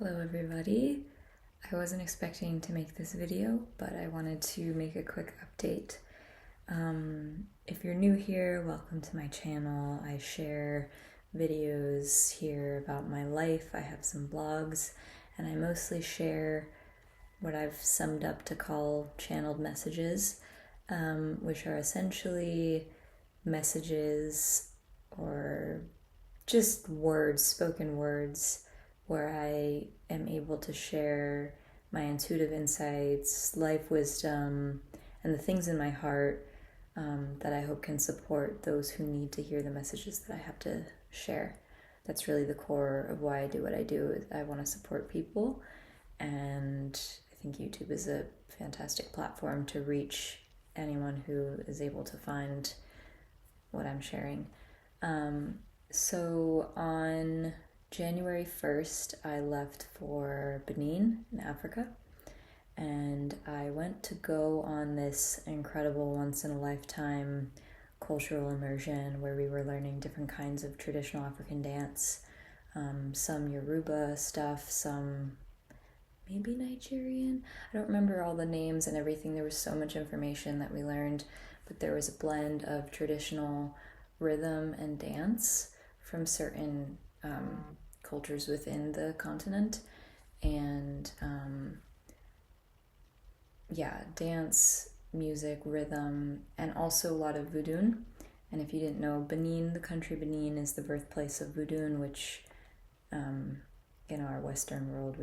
Hello everybody. I wasn't expecting to make this video, but I wanted to make a quick update. If you're new here, welcome to my channel. I share videos here about my life. I have some blogs, and I mostly share what I've summed up to call channeled messages, which are essentially messages or just words, spoken words, where I am able to share my intuitive insights, life wisdom, and the things in my heart that I hope can support those who need to hear the messages that I have to share. That's really the core of why I do what I do. Is I want to support people, and I think YouTube is a fantastic platform to reach anyone who is able to find what I'm sharing. So on January 1st, I left for Benin in Africa, and I went to go on this incredible once-in-a-lifetime cultural immersion where we were learning different kinds of traditional African dance, some Yoruba stuff, some maybe Nigerian. I don't remember all the names and everything. There was so much information that we learned, but there was a blend of traditional rhythm and dance from certain cultures within the continent, and dance, music, rhythm, and also a lot of voodoo. And if you didn't know, Benin, the country Benin, is the birthplace of voodoo, which in our Western world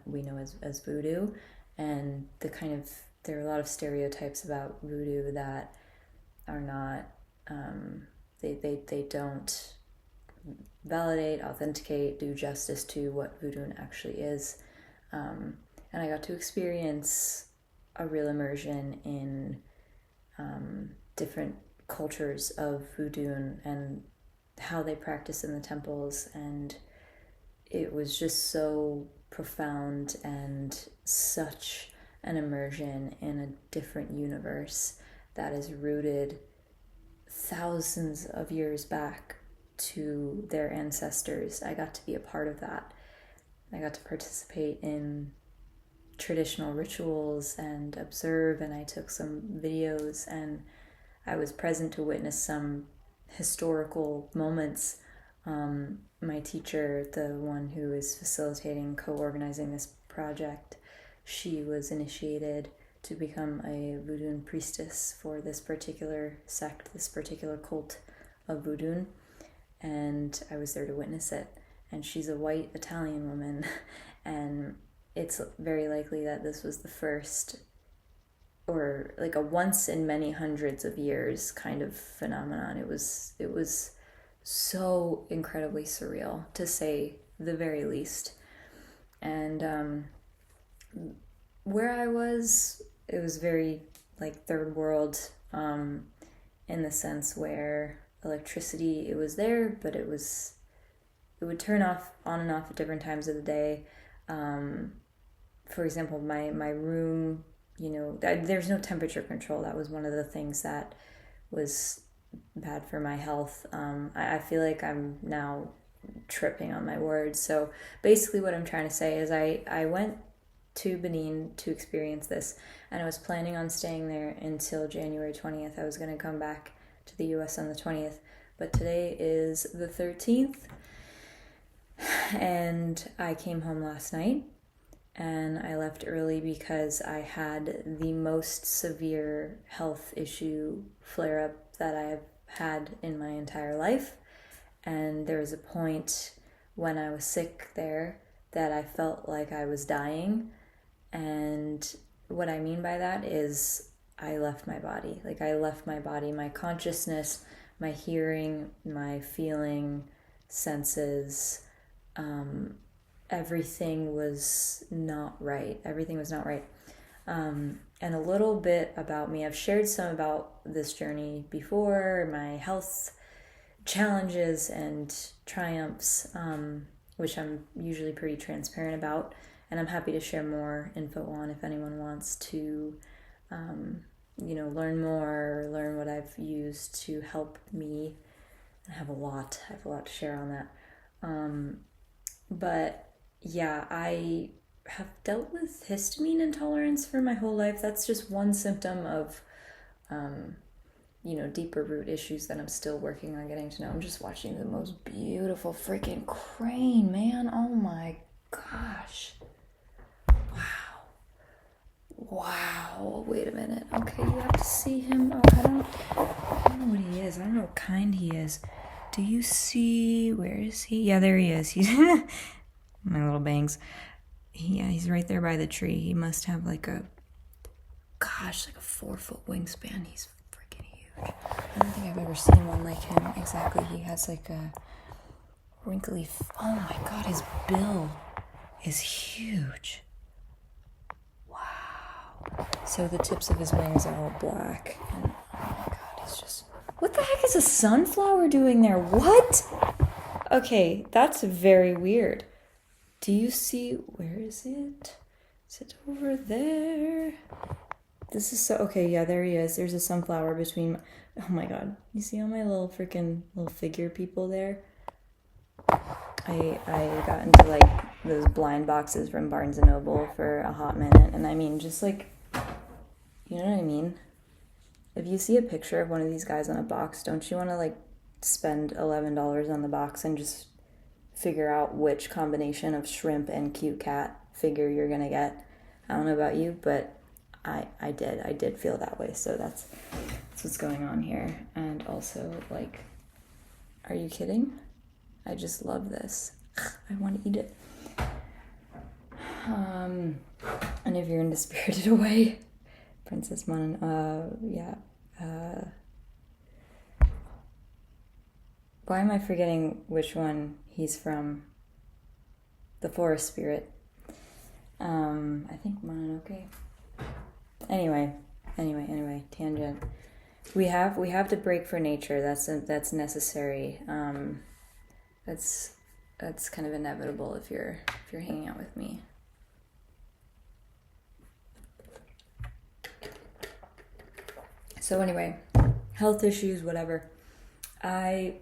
we know as voodoo. And there are a lot of stereotypes about voodoo that are not they don't validate, authenticate, do justice to what voodoo actually is. And I got to experience a real immersion in different cultures of voodoo and how they practice in the temples, and it was just so profound and such an immersion in a different universe that is rooted thousands of years back to their ancestors. I got to be a part of that. I got to participate in traditional rituals and observe, and I took some videos, and I was present to witness some historical moments. My teacher, the one who is facilitating, co-organizing this project, she was initiated to become a voodoo priestess for this particular sect, this particular cult of voodoo, and I was there to witness it. And she's a white Italian woman, and it's very likely that this was the first, or like a once in many hundreds of years kind of phenomenon. It was so incredibly surreal, to say the very least. And where I was, it was very like third world, in the sense where electricity, it was there, but it would turn off on and off at different times of the day. For example, my room, there's no temperature control. That was one of the things that was bad for my health. I feel like I'm now tripping on my words. So basically what I'm trying to say is I went to Benin to experience this, and I was planning on staying there until January 20th. I was going to come back to the US on the 20th, but today is the 13th, and I came home last night, and I left early because I had the most severe health issue flare-up that I've had in my entire life. And there was a point when I was sick there that I felt like I was dying. And what I mean by that is I left my body. Like, I left my body, my consciousness, my hearing, my feeling, senses, everything was not right. Everything was not right. And a little bit about me. I've shared some about this journey before, my health challenges and triumphs, which I'm usually pretty transparent about. And I'm happy to share more info on if anyone wants to, learn more, learn what I've used to help me. I have a lot to share on that. But yeah, I have dealt with histamine intolerance for my whole life. That's just one symptom of, um, deeper root issues that I'm still working on getting to know. I'm just watching the most beautiful freaking crane, man. Oh my gosh. Wow. Wow. Wait a minute. Okay, you have to see him. Oh, I don't know what he is. I don't know what kind he is. Do you see, where is he? Yeah, there he is. He's my little bangs. Yeah, he's right there by the tree. He must have like a 4-foot wingspan. He's freaking huge. I don't think I've ever seen one like him. Exactly. He has like a wrinkly, oh my god, his bill is huge. Wow. So the tips of his wings are all black. And oh my god, he's just, what the heck is a sunflower doing there? What? Okay, that's very weird. Do you see, where is it? Is it over there? This is so, okay, yeah, there he is. There's a sunflower between, oh my god. You see all my little freaking little figure people there? I got into like those blind boxes from Barnes & Noble for a hot minute. And I mean, just like, you know what I mean? If you see a picture of one of these guys on a box, don't you want to like spend $11 on the box and just figure out which combination of shrimp and cute cat figure you're gonna get? I don't know about you, but I did feel that way. So that's what's going on here. And also, like, are you kidding? I just love this. I want to eat it. And if you're into Spirited Away, Princess Mon, yeah. Why am I forgetting which one he's from? The Forest Spirit. I think Mononoke. Anyway, tangent. We have to break for nature. That's necessary. That's kind of inevitable if you're hanging out with me. So anyway, health issues, whatever. I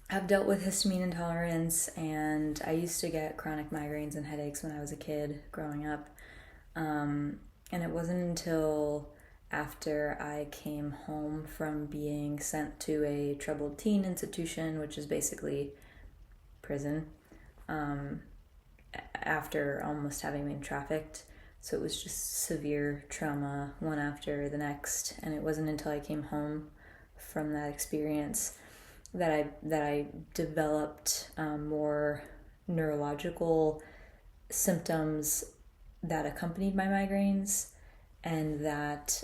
have dealt with histamine intolerance, and I used to get chronic migraines and headaches when I was a kid growing up. And it wasn't until after I came home from being sent to a troubled teen institution, which is basically prison, after almost having been trafficked. So it was just severe trauma, one after the next. And it wasn't until I came home from that experience that I developed more neurological symptoms that accompanied my migraines, and that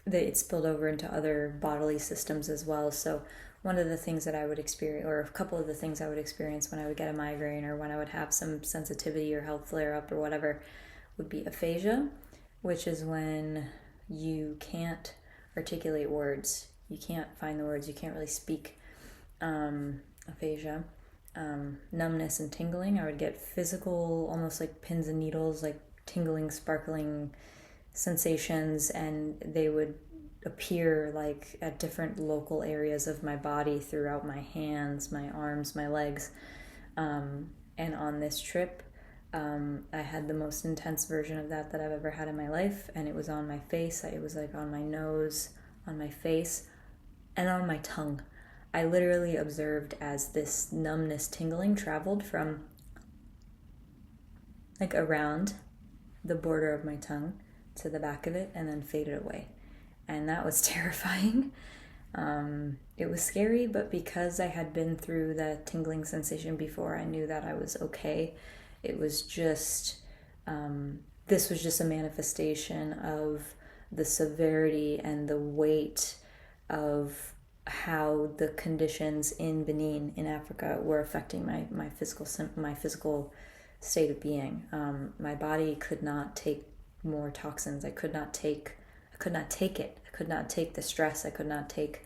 it spilled over into other bodily systems as well. So one of the things that I would experience, or a couple of the things I would experience when I would get a migraine, or when I would have some sensitivity or health flare up or whatever, would be aphasia, which is when you can't articulate words. You can't find the words. You can't really speak. Aphasia. Numbness and tingling. I would get physical, almost like pins and needles, like tingling, sparkling sensations, and they would appear like at different local areas of my body, throughout my hands, my arms, my legs. And on this trip, I had the most intense version of that I've ever had in my life, and it was on my face. It was like on my nose, on my face, and on my tongue. I literally observed as this numbness, tingling traveled from like around the border of my tongue to the back of it and then faded away. And that was terrifying. It was scary, but because I had been through the tingling sensation before, I knew that I was okay. It was just, this was just a manifestation of the severity and the weight of how the conditions in Benin, in Africa, were affecting my physical state of being. My body could not take more toxins. I could not take it. I could not take the stress. I could not take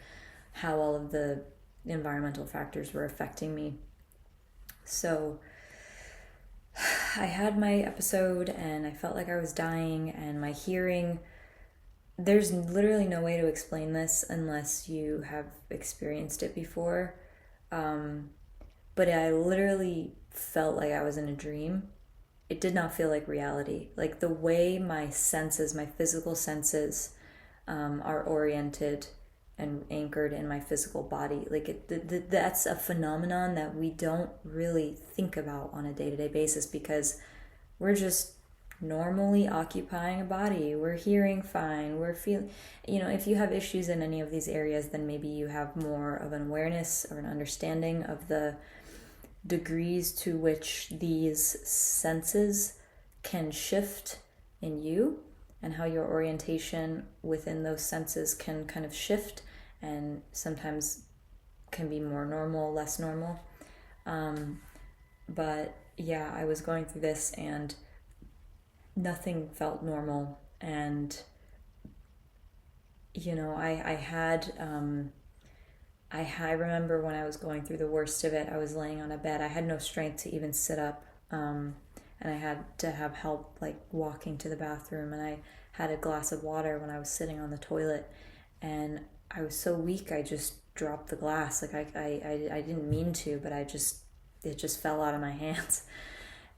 how all of the environmental factors were affecting me. So I had my episode, and I felt like I was dying, and my hearing, there's literally no way to explain this unless you have experienced it before. but I literally felt like I was in a dream. It did not feel like reality. Like the way my senses, my physical senses, are oriented and anchored in my physical body. Like that's a phenomenon that we don't really think about on a day-to-day basis because we're just normally occupying a body. We're hearing fine. We're feeling, if you have issues in any of these areas, then maybe you have more of an awareness or an understanding of the degrees to which these senses can shift in you and how your orientation within those senses can kind of shift and sometimes can be more normal, less normal. But yeah, I was going through this and nothing felt normal. And, I remember when I was going through the worst of it, I was laying on a bed. I had no strength to even sit up. And I had to have help like walking to the bathroom. And I had a glass of water when I was sitting on the toilet. And I was so weak, I just dropped the glass. Like I didn't mean to, but it just fell out of my hands.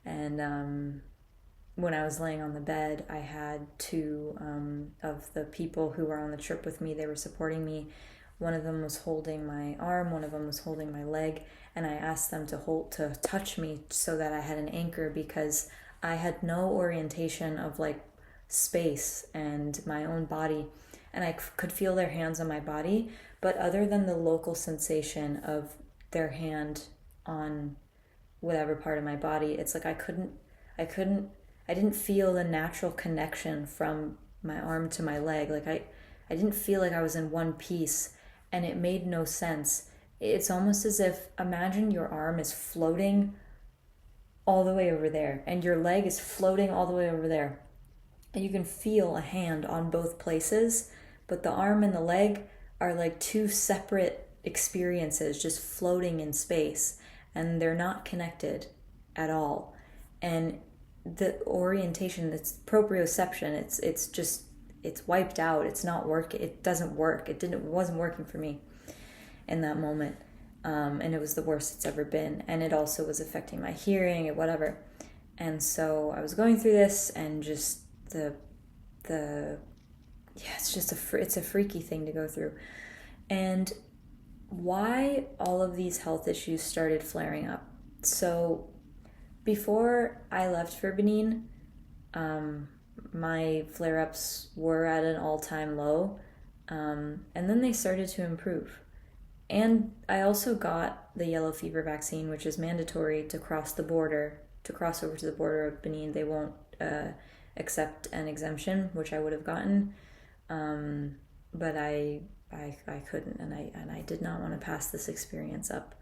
And when I was laying on the bed, I had two of the people who were on the trip with me. They were supporting me. One of them was holding my arm, one of them was holding my leg, and I asked them to touch me so that I had an anchor because I had no orientation of like space and my own body, and I could feel their hands on my body, but other than the local sensation of their hand on whatever part of my body, it's like I didn't feel the natural connection from my arm to my leg. Like I didn't feel like I was in one piece, and it made no sense. It's almost as if, imagine your arm is floating all the way over there, and your leg is floating all the way over there. And you can feel a hand on both places, but the arm and the leg are like two separate experiences just floating in space, and they're not connected at all. And the orientation, it's proprioception, it's wiped out. It's not working. It doesn't work. It wasn't working for me in that moment. And it was the worst it's ever been. And it also was affecting my hearing and whatever. And so I was going through this, and just it's a freaky thing to go through. And why all of these health issues started flaring up. So before I left for Benin, my flare-ups were at an all-time low, and then they started to improve. And I also got the yellow fever vaccine, which is mandatory to cross over to the border of Benin. They won't accept an exemption, which I would have gotten, but I couldn't, and I did not want to pass this experience up.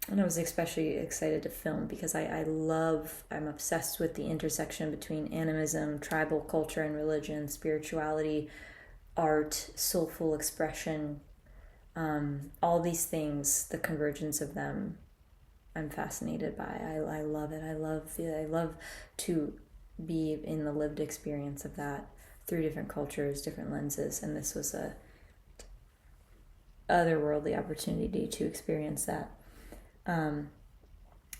And I was especially excited to film because I'm obsessed with the intersection between animism, tribal culture and religion, spirituality, art, soulful expression, all these things, the convergence of them, I'm fascinated by. I love it. I love to be in the lived experience of that through different cultures, different lenses, and this was a otherworldly opportunity to experience that.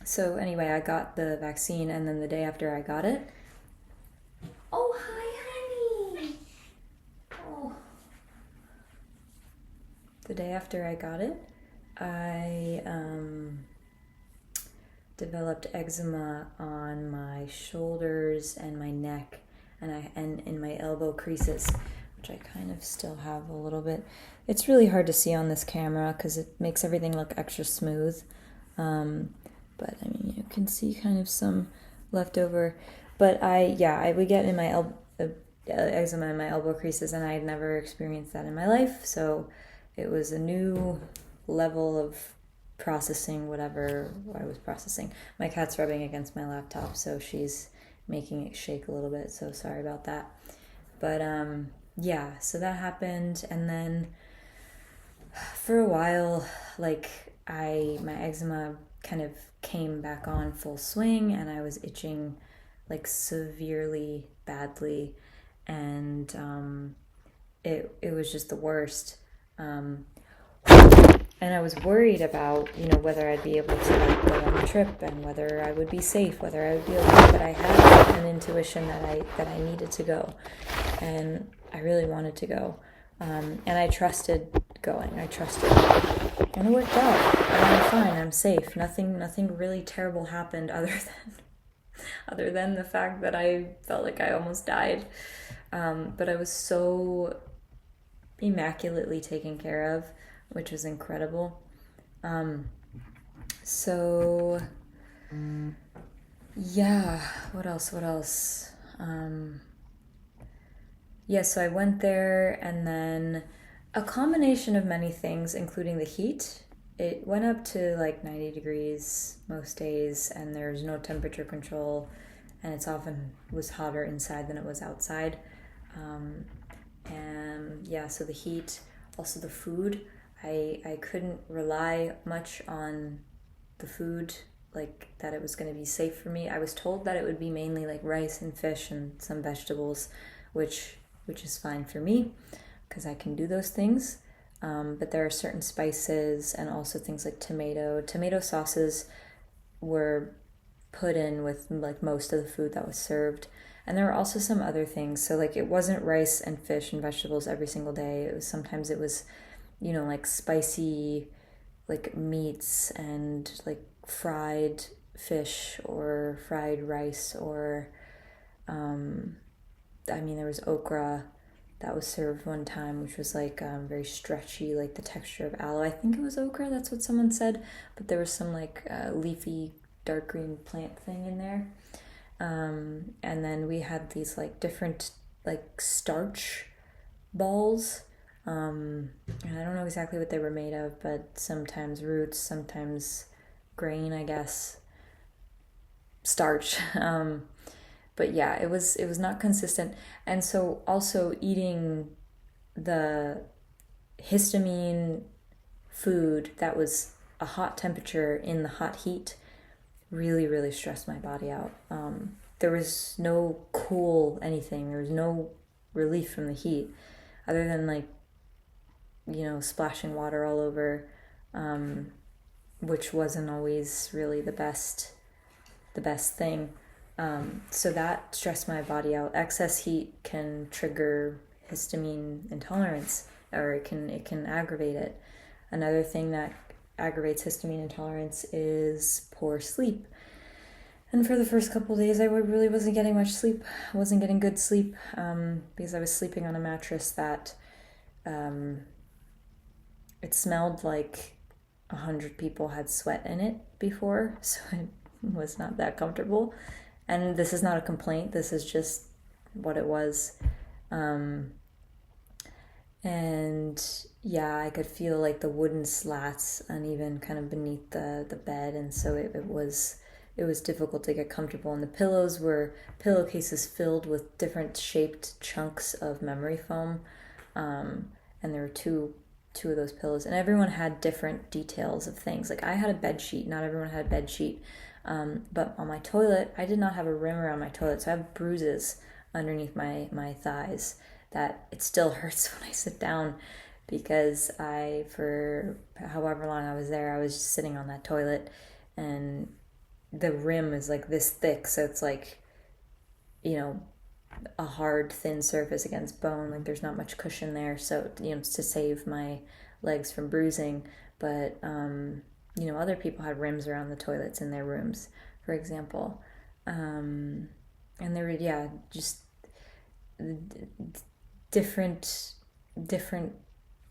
So anyway, I got the vaccine, and then the day after I got it, oh, hi, honey. Oh. The day after I got it, I developed eczema on my shoulders and my neck, and in my elbow creases, which I kind of still have a little bit. It's really hard to see on this camera because it makes everything look extra smooth. But I mean, you can see kind of some leftover. But I would get in my eczema in my elbow creases, and I had never experienced that in my life. So it was a new level of processing whatever I was processing. My cat's rubbing against my laptop, so she's making it shake a little bit. So sorry about that. But so that happened, and then for a while, like my eczema kind of came back on full swing, and I was itching like severely badly, and it was just the worst. And I was worried about, whether I'd be able to like go on the trip and whether I would be safe, whether I would be okay. But I had an intuition that I needed to go, and I really wanted to go, and I trusted going. I trusted, and it worked out. And I'm fine. I'm safe. Nothing really terrible happened other than the fact that I felt like I almost died. But I was so immaculately taken care of, which was incredible. So yeah, what else? Yeah, so I went there, and then a combination of many things, including the heat. It went up to like 90 degrees most days, and there's no temperature control, and it's often was hotter inside than it was outside. And yeah, so the heat, also the food. I couldn't rely much on the food, like that it was going to be safe for me. I was told that it would be mainly like rice and fish and some vegetables, which is fine for me because I can do those things. But there are certain spices and also things like tomato sauces were put in with like most of the food that was served. And there were also some other things. So like it wasn't rice and fish and vegetables every single day. Sometimes it was, like spicy like meats and like fried fish or fried rice, or there was okra that was served one time, which was like very stretchy, like the texture of aloe. I think it was okra, that's what someone said, but there was some like leafy dark green plant thing in there. And then we had these like different like starch balls. And I don't know exactly what they were made of, but sometimes roots, sometimes grain, I guess, starch. But yeah, it was not consistent. And so also eating the histamine food that was a hot temperature in the hot heat really, really stressed my body out. There was no cool anything. There was no relief from the heat other than like, splashing water all over, which wasn't always really the best thing. So that stressed my body out. Excess heat can trigger histamine intolerance, or it can aggravate it. Another thing that aggravates histamine intolerance is poor sleep. And for the first couple of days, I really wasn't getting much sleep. I wasn't getting good sleep because I was sleeping on a mattress that it smelled like 100 people had sweat in it before, so it was not that comfortable. And this is not a complaint, this is just what it was. And yeah, I could feel like the wooden slats uneven kind of beneath the bed, and so it was difficult to get comfortable. And the pillows were pillowcases filled with different shaped chunks of memory foam, and there were two of those pillows, and everyone had different details of things. Like I had a bed sheet, not everyone had a bed sheet. But on my toilet, I did not have a rim around my toilet, so I have bruises underneath my thighs that it still hurts when I sit down, because for however long I was there, I was just sitting on that toilet, and the rim is like this thick, so it's like, a hard, thin surface against bone. Like there's not much cushion there, so to save my legs from bruising. But other people had rims around the toilets in their rooms, for example. And there were, just different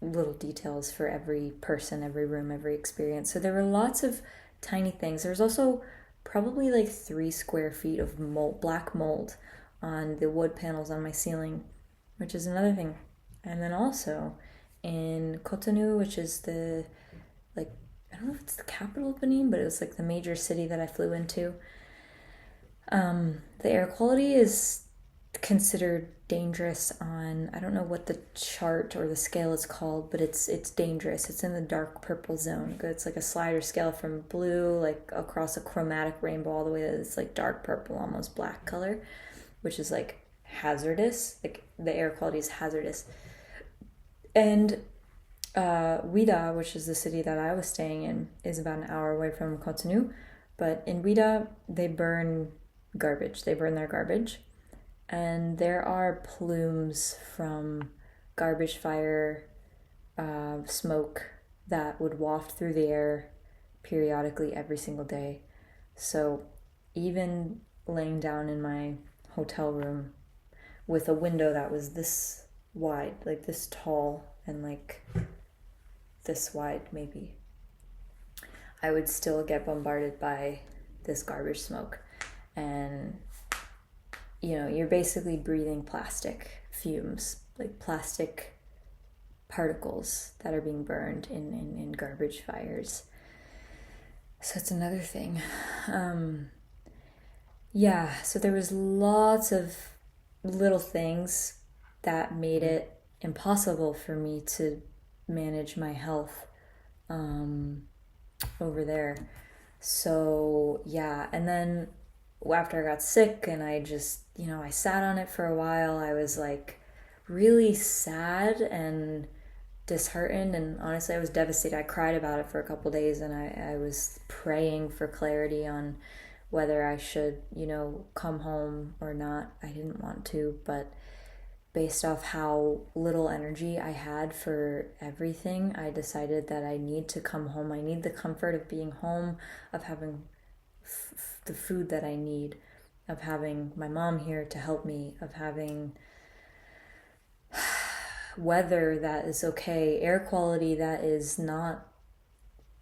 little details for every person, every room, every experience. So there were lots of tiny things. There was also probably like 3 square feet of black mold on the wood panels on my ceiling, which is another thing. And then also in Cotonou, which is I don't know if it's the capital of Benin, but it was like the major city that I flew into. The air quality is considered dangerous on, I don't know what the chart or the scale is called, but it's dangerous. It's in the dark purple zone. It's like a slider scale from blue, like across a chromatic rainbow, all the way to this like dark purple, almost black color, which is like hazardous. Like the air quality is hazardous. And Ouida, which is the city that I was staying in, is about an hour away from Cotonou. But in Ouida, they burn garbage. They burn their garbage. And there are plumes from garbage fire smoke that would waft through the air periodically every single day. So even laying down in my hotel room with a window that was this wide, like this tall and like this wide maybe, I would still get bombarded by this garbage smoke. And you're basically breathing plastic fumes, like plastic particles that are being burned in garbage fires. So it's another thing. So there was lots of little things that made it impossible for me to manage my health over there. So and then after I got sick and I just, I sat on it for a while, I was like really sad and disheartened, and honestly I was devastated. I cried about it for a couple days, and I was praying for clarity on whether I should, come home or not. I didn't want to, but based off how little energy I had for everything, I decided that I need to come home. I need the comfort of being home, of having the food that I need, of having my mom here to help me, of having weather that is okay, air quality that is not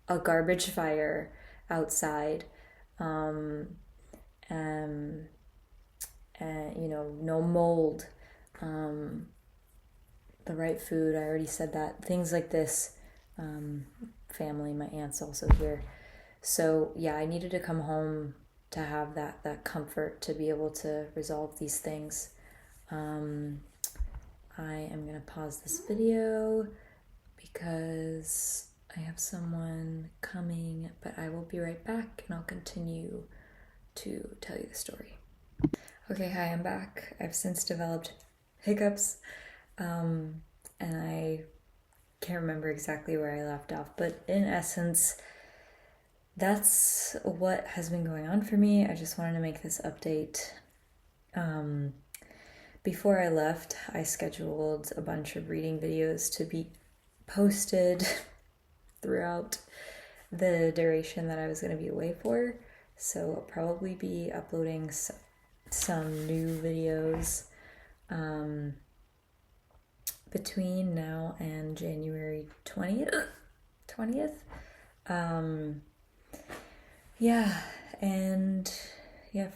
a garbage fire outside, and no mold, the right food. I already said that. Things like this. Family, my aunt's also here. So I needed to come home to have that comfort, to be able to resolve these things. I am going to pause this video because I have someone coming, but I will be right back and I'll continue to tell you the story. Okay, hi, I'm back. I've since developed hiccups, and I can't remember exactly where I left off, but in essence, that's what has been going on for me. I just wanted to make this update. Before I left, I scheduled a bunch of reading videos to be posted throughout the duration that I was going to be away for. So I'll probably be uploading some new videos between now and January 20th.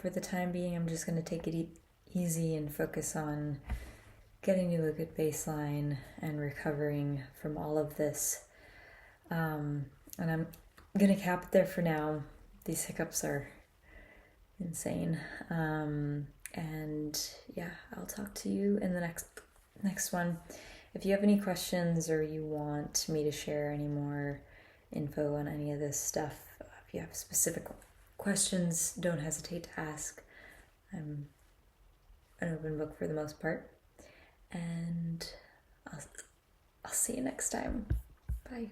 For the time being, I'm just going to take it easy and focus on getting to a good baseline and recovering from all of this. And I'm going to cap it there for now. These hiccups are insane. I'll talk to you in the next one. If you have any questions or you want me to share any more info on any of this stuff, if you have specific questions, don't hesitate to ask. I'm an open book for the most part. And I'll see you next time. Bye.